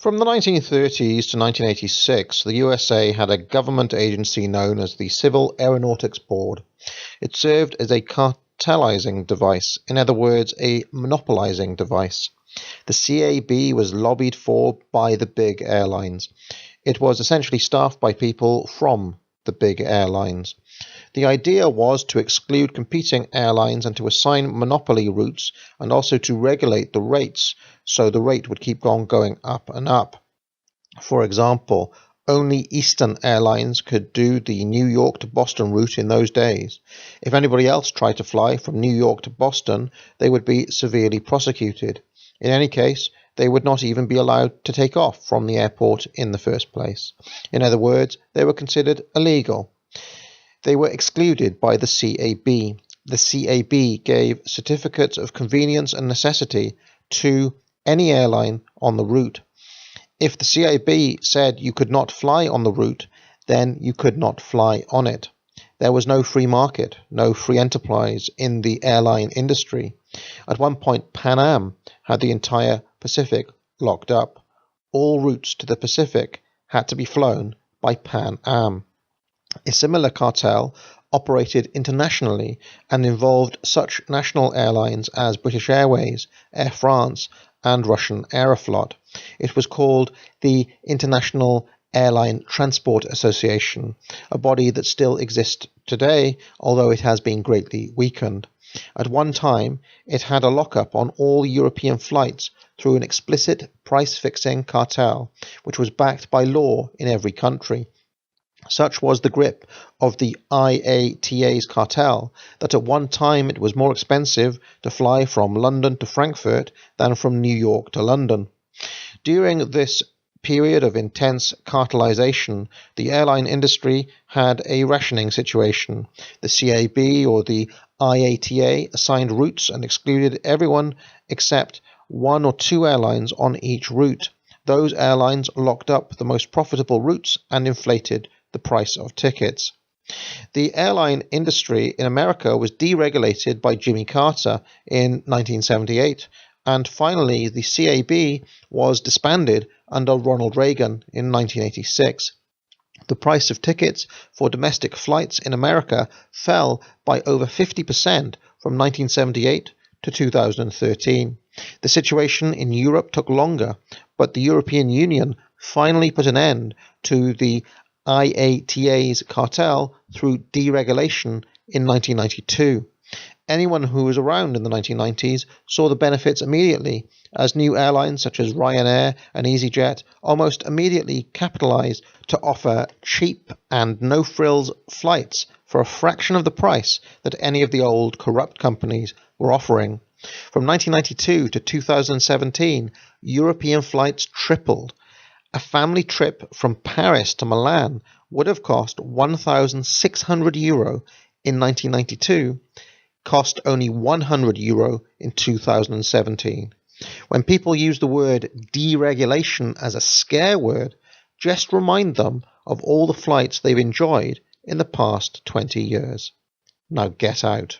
From the 1930s to 1986, the USA had a government agency known as the Civil Aeronautics Board. It served as a cartelizing device, in other words, a monopolizing device. The CAB was lobbied for by the big airlines. It was essentially staffed by people from the big airlines. The idea was to exclude competing airlines and to assign monopoly routes and also to regulate the rates so the rate would keep on going up and up. For example, only Eastern Airlines could do the New York to Boston route in those days. If anybody else tried to fly from New York to Boston, they would be severely prosecuted. In any case, they would not even be allowed to take off from the airport in the first place. In other words, they were considered illegal. They were excluded by the CAB. The CAB gave certificates of convenience and necessity to any airline on the route. If the CAB said you could not fly on the route, then you could not fly on it. There was no free market, no free enterprise in the airline industry. At one point, Pan Am had the entire Pacific locked up. All routes to the Pacific had to be flown by Pan Am. A similar cartel operated internationally and involved such national airlines as British Airways, Air France, and Russian Aeroflot. It was called the International Airline Transport Association, a body that still exists today, although it has been greatly weakened. At one time, it had a lockup on all European flights through an explicit price-fixing cartel, which was backed by law in every country. Such was the grip of the IATA's cartel that at one time it was more expensive to fly from London to Frankfurt than from New York to London. During this period of intense cartelization, the airline industry had a rationing situation. The CAB or the IATA assigned routes and excluded everyone except one or two airlines on each route. Those airlines locked up the most profitable routes and inflated the price of tickets. The airline industry in America was deregulated by Jimmy Carter in 1978, and finally the CAB was disbanded under Ronald Reagan in 1986. The price of tickets for domestic flights in America fell by over 50% from 1978 to 2013. The situation in Europe took longer, but the European Union finally put an end to the IATA's cartel through deregulation in 1992. Anyone who was around in the 1990s saw the benefits immediately, as new airlines such as Ryanair and EasyJet almost immediately capitalized to offer cheap and no-frills flights for a fraction of the price that any of the old corrupt companies were offering. From 1992 to 2017, European flights tripled. A family trip from Paris to Milan would have cost €1,600 in 1992, cost only €100 in 2017. When people use the word deregulation as a scare word, just remind them of all the flights they've enjoyed in the past 20 years. Now get out.